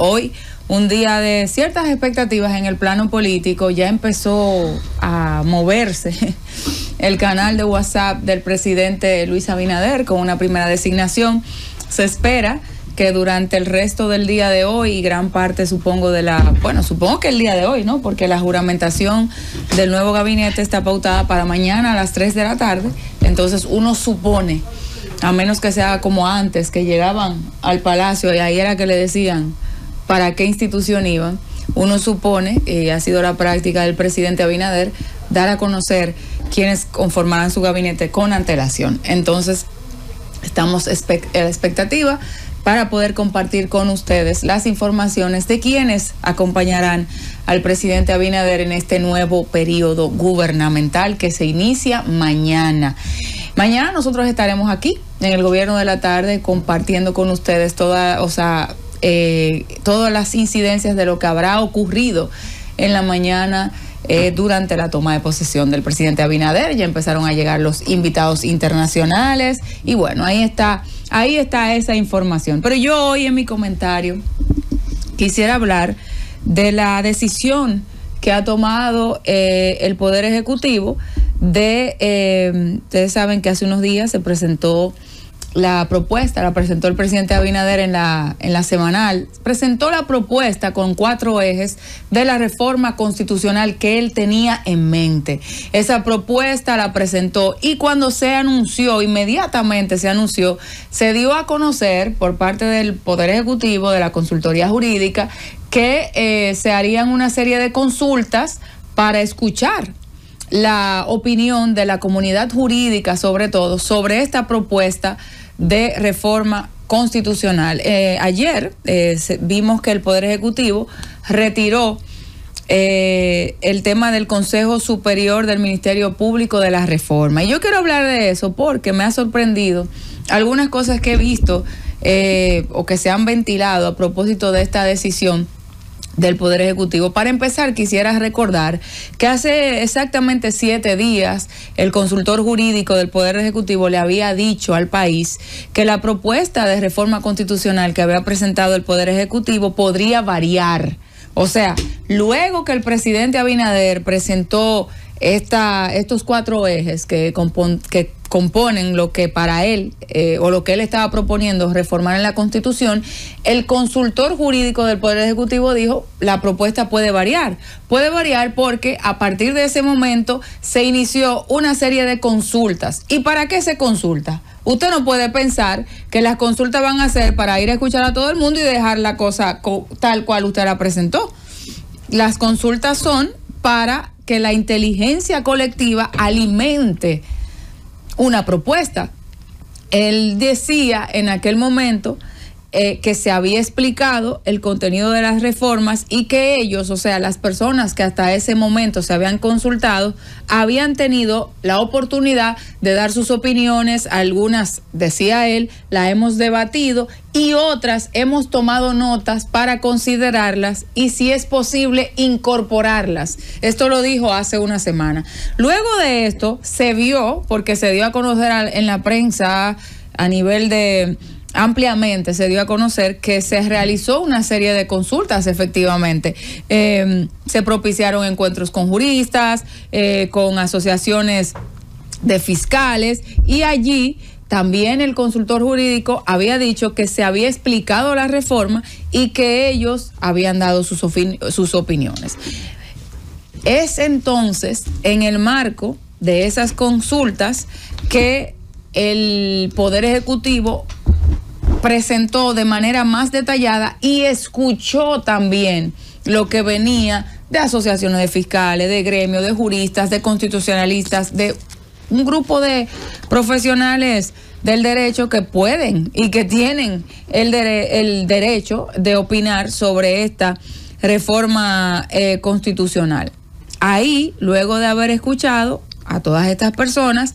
Hoy, un día de ciertas expectativas en el plano político, ya empezó a moverse el canal de WhatsApp del presidente Luis Abinader con una primera designación. Se espera que durante el resto del día de hoy y gran parte, supongo que el día de hoy, ¿no? Porque la juramentación del nuevo gabinete está pautada para mañana a las 3 de la tarde. Entonces uno supone, a menos que sea como antes, que llegaban al palacio y ahí era que le decían para qué institución iban, uno supone, y ha sido la práctica del presidente Abinader, dar a conocer quienes conformarán su gabinete con antelación. Entonces, estamos a la expectativa para poder compartir con ustedes las informaciones de quienes acompañarán al presidente Abinader en este nuevo periodo gubernamental que se inicia mañana. Mañana nosotros estaremos aquí en el Gobierno de la Tarde compartiendo con ustedes todas las incidencias de lo que habrá ocurrido en la mañana durante la toma de posesión del presidente Abinader. Ya empezaron a llegar los invitados internacionales y bueno, ahí está esa información. Pero yo hoy en mi comentario quisiera hablar de la decisión que ha tomado el Poder Ejecutivo ustedes saben que hace unos días se presentó la presentó el presidente Abinader en la semanal, presentó la propuesta con 4 ejes de la reforma constitucional que él tenía en mente. Esa propuesta la presentó y cuando inmediatamente se anunció, se dio a conocer por parte del Poder Ejecutivo, de la Consultoría Jurídica, que se harían una serie de consultas para escuchar la opinión de la comunidad jurídica, sobre todo, sobre esta propuesta de reforma constitucional. Ayer vimos que el Poder Ejecutivo retiró el tema del Consejo Superior del Ministerio Público de la Reforma. Y yo quiero hablar de eso porque me ha sorprendido algunas cosas que he visto o que se han ventilado a propósito de esta decisión del Poder Ejecutivo. Para empezar, quisiera recordar que hace exactamente 7 días el consultor jurídico del Poder Ejecutivo le había dicho al país que la propuesta de reforma constitucional que había presentado el Poder Ejecutivo podría variar. O sea, luego que el presidente Abinader presentó estos 4 ejes que componen lo que para él o lo que él estaba proponiendo reformar en la Constitución, el consultor jurídico del Poder Ejecutivo dijo la propuesta puede variar porque a partir de ese momento se inició una serie de consultas. ¿Y para qué se consulta? Usted no puede pensar que las consultas van a ser para ir a escuchar a todo el mundo y dejar la cosa tal cual usted la presentó. Las consultas son para que la inteligencia colectiva alimente una propuesta. Él decía en aquel momento que se había explicado el contenido de las reformas y que ellos, o sea, las personas que hasta ese momento se habían consultado, habían tenido la oportunidad de dar sus opiniones. Algunas, decía él, la hemos debatido y otras hemos tomado notas para considerarlas y, si es posible, incorporarlas. Esto lo dijo hace una semana. Luego de esto se vio, porque se dio a conocer en la prensa a nivel de ampliamente, se dio a conocer que se realizó una serie de consultas, efectivamente. Se propiciaron encuentros con juristas, con asociaciones de fiscales, y allí también el consultor jurídico había dicho que se había explicado la reforma y que ellos habían dado sus opiniones. Es entonces en el marco de esas consultas que el Poder Ejecutivo presentó de manera más detallada y escuchó también lo que venía de asociaciones de fiscales, de gremios, de juristas, de constitucionalistas, de un grupo de profesionales del derecho que pueden y que tienen el derecho de opinar sobre esta reforma constitucional. Ahí, luego de haber escuchado a todas estas personas,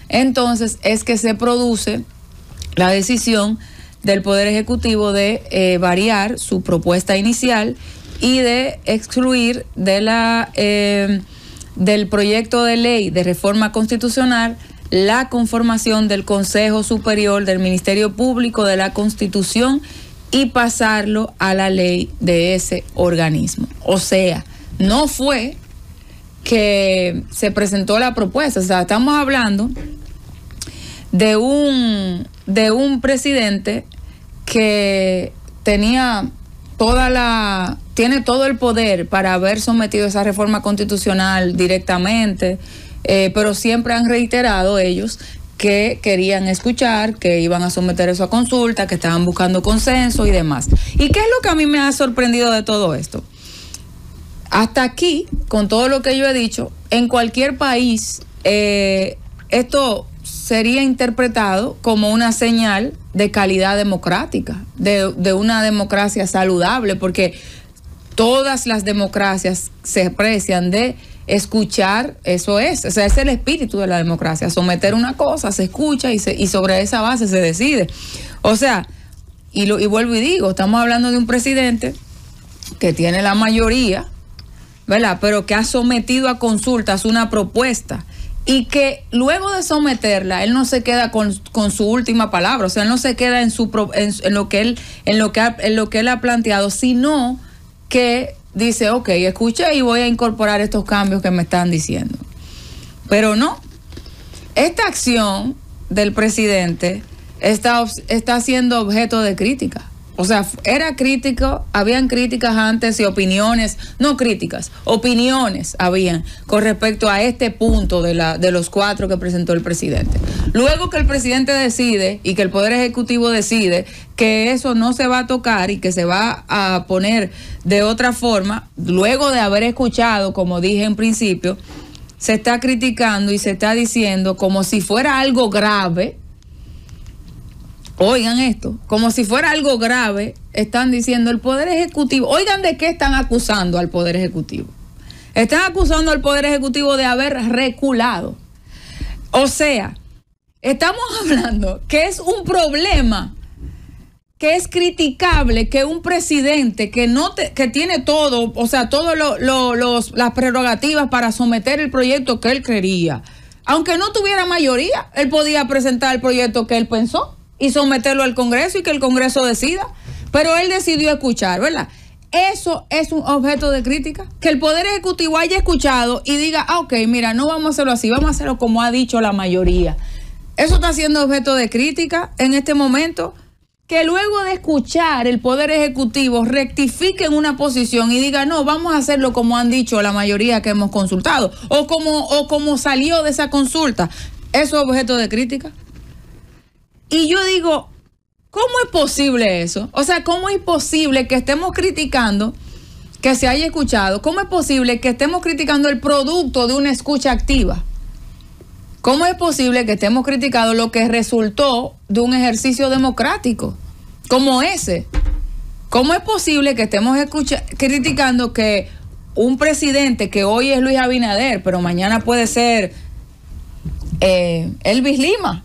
entonces es que se produce la decisión del Poder Ejecutivo de variar su propuesta inicial y de excluir de del proyecto de ley de reforma constitucional la conformación del Consejo Superior del Ministerio Público de la Constitución y pasarlo a la ley de ese organismo. O sea, no fue que se presentó la propuesta, o sea, estamos hablando de un presidente que tiene todo el poder para haber sometido esa reforma constitucional directamente, pero siempre han reiterado ellos que querían escuchar, que iban a someter eso a consulta, que estaban buscando consenso y demás. ¿Y qué es lo que a mí me ha sorprendido de todo esto? Hasta aquí, con todo lo que yo he dicho, en cualquier país, esto sería interpretado como una señal de calidad democrática, de una democracia saludable, porque todas las democracias se aprecian de escuchar, eso es, o sea, es el espíritu de la democracia, someter una cosa, se escucha y sobre esa base se decide. O sea, y vuelvo y digo, estamos hablando de un presidente que tiene la mayoría, ¿verdad? Pero que ha sometido a consultas una propuesta y que luego de someterla, él no se queda con su última palabra, o sea, él no se queda en lo que él ha planteado, sino que dice, ok, escuché y voy a incorporar estos cambios que me están diciendo. Pero no, esta acción del presidente está siendo objeto de crítica. O sea, era crítico, habían críticas antes y opiniones, no críticas, opiniones habían con respecto a este punto de los 4 que presentó el presidente. Luego que el presidente decide y que el Poder Ejecutivo decide que eso no se va a tocar y que se va a poner de otra forma, luego de haber escuchado, como dije en principio, se está criticando y se está diciendo como si fuera algo grave. Oigan esto, como si fuera algo grave, están diciendo el Poder Ejecutivo. Oigan de qué están acusando al Poder Ejecutivo. Están acusando al Poder Ejecutivo de haber reculado. O sea, estamos hablando que es un problema, que es criticable que un presidente que tiene todo, o sea, todas las prerrogativas para someter el proyecto que él quería, aunque no tuviera mayoría, él podía presentar el proyecto que él pensó y someterlo al Congreso y que el Congreso decida, pero él decidió escuchar, ¿verdad? Eso es un objeto de crítica, que el Poder Ejecutivo haya escuchado y diga, ok, mira, no vamos a hacerlo así, vamos a hacerlo como ha dicho la mayoría. Eso está siendo objeto de crítica en este momento, que luego de escuchar el Poder Ejecutivo rectifique en una posición y diga, no, vamos a hacerlo como han dicho la mayoría que hemos consultado, o como salió de esa consulta. Eso es objeto de crítica. Y yo digo, ¿cómo es posible eso? O sea, ¿cómo es posible que estemos criticando que se haya escuchado? ¿Cómo es posible que estemos criticando el producto de una escucha activa? ¿Cómo es posible que estemos criticando lo que resultó de un ejercicio democrático como ese? ¿Cómo es posible que estemos criticando que un presidente que hoy es Luis Abinader, pero mañana puede ser Elvis Lima?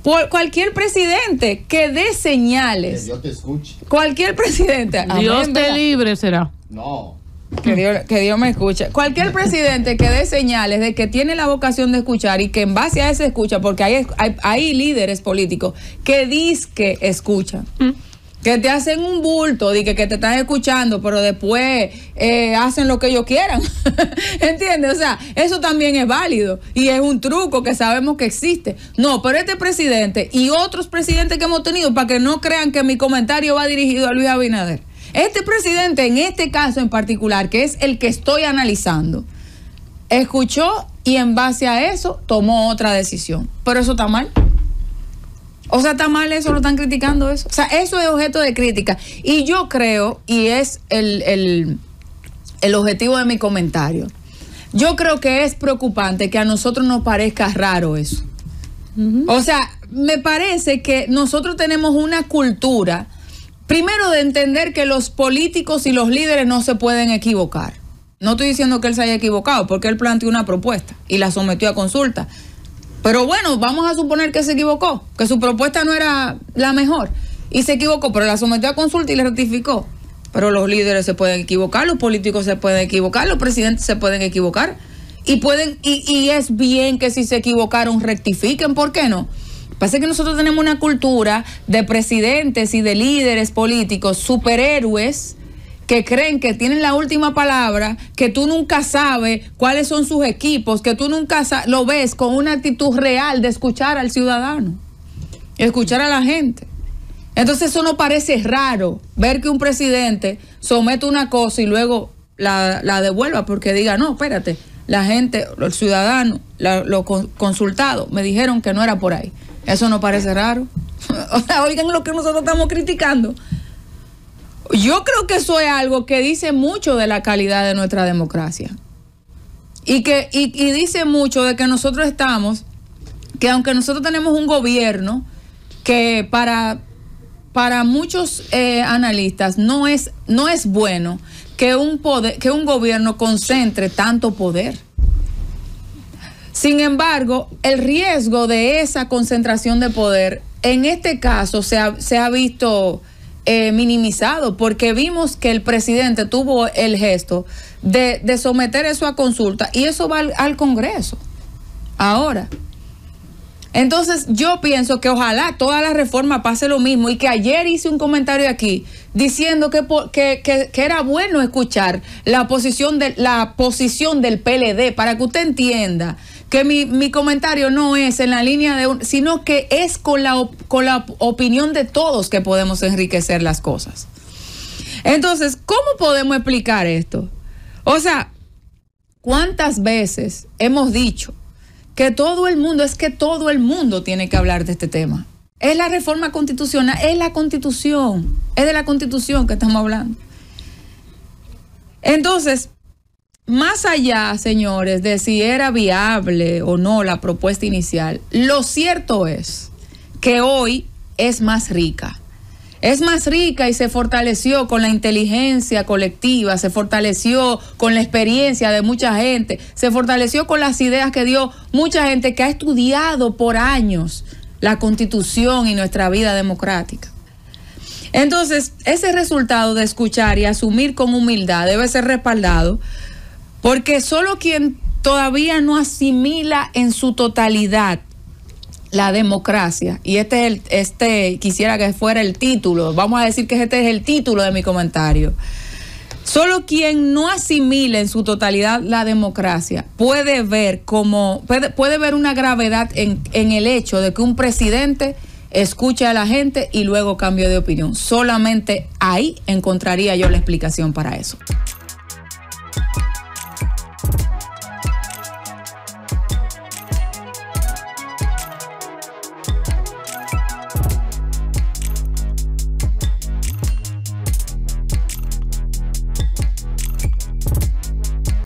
Por cualquier presidente que dé señales. Que Dios te escuche. Cualquier presidente. Dios te libre será. No. Que Dios me escuche. Cualquier presidente que dé señales de que tiene la vocación de escuchar y que en base a esa escucha, porque hay líderes políticos que dizque escuchan. Que te hacen un bulto, de que te están escuchando, pero después hacen lo que ellos quieran. ¿Entiendes? O sea, eso también es válido y es un truco que sabemos que existe. No, pero este presidente y otros presidentes que hemos tenido, para que no crean que mi comentario va dirigido a Luis Abinader. Este presidente, en este caso en particular, que es el que estoy analizando, escuchó y en base a eso tomó otra decisión. Pero eso está mal. O sea, está mal eso, lo están criticando eso. O sea, eso es objeto de crítica. Y yo creo, y es el objetivo de mi comentario, yo creo que es preocupante que a nosotros nos parezca raro eso. O sea, me parece que nosotros tenemos una cultura, primero de entender que los políticos y los líderes no se pueden equivocar. No estoy diciendo que él se haya equivocado, porque él planteó una propuesta y la sometió a consulta. Pero bueno, vamos a suponer que se equivocó, que su propuesta no era la mejor y se equivocó, pero la sometió a consulta y le rectificó. Pero los líderes se pueden equivocar, los políticos se pueden equivocar, los presidentes se pueden equivocar y es bien que si se equivocaron rectifiquen, ¿por qué no? Pasa que nosotros tenemos una cultura de presidentes y de líderes políticos, superhéroes, que creen que tienen la última palabra, que tú nunca sabes cuáles son sus equipos, que tú nunca lo ves con una actitud real de escuchar al ciudadano, escuchar a la gente. Entonces eso no parece raro, ver que un presidente somete una cosa y luego la devuelva porque diga, no, espérate, la gente, los ciudadanos, los consultados me dijeron que no era por ahí. Eso no parece raro. O sea, oigan lo que nosotros estamos criticando. Yo creo que eso es algo que dice mucho de la calidad de nuestra democracia. Y dice mucho de que nosotros estamos, que aunque nosotros tenemos un gobierno que para muchos analistas no es bueno que un gobierno concentre tanto poder. Sin embargo, el riesgo de esa concentración de poder, en este caso, se ha visto minimizado, porque vimos que el presidente tuvo el gesto de someter eso a consulta, y eso va al Congreso ahora. Entonces yo pienso que ojalá toda la reforma pase lo mismo, y que ayer hice un comentario aquí diciendo que era bueno escuchar la posición del PLD, para que usted entienda que mi comentario no es en la línea sino que es con la opinión de todos que podemos enriquecer las cosas. Entonces, ¿cómo podemos explicar esto? O sea, ¿cuántas veces hemos dicho que todo el mundo tiene que hablar de este tema? Es la reforma constitucional, es la Constitución, es de la Constitución que estamos hablando. Entonces, más allá, señores, de si era viable o no la propuesta inicial, lo cierto es que hoy es más rica. Es más rica y se fortaleció con la inteligencia colectiva, se fortaleció con la experiencia de mucha gente, se fortaleció con las ideas que dio mucha gente que ha estudiado por años la Constitución y nuestra vida democrática. Entonces, ese resultado de escuchar y asumir con humildad debe ser respaldado, porque solo quien todavía no asimila en su totalidad la democracia, y quisiera que fuera el título, vamos a decir que este es el título de mi comentario, solo quien no asimile en su totalidad la democracia puede ver una gravedad en el hecho de que un presidente escuche a la gente y luego cambie de opinión. Solamente ahí encontraría yo la explicación para eso.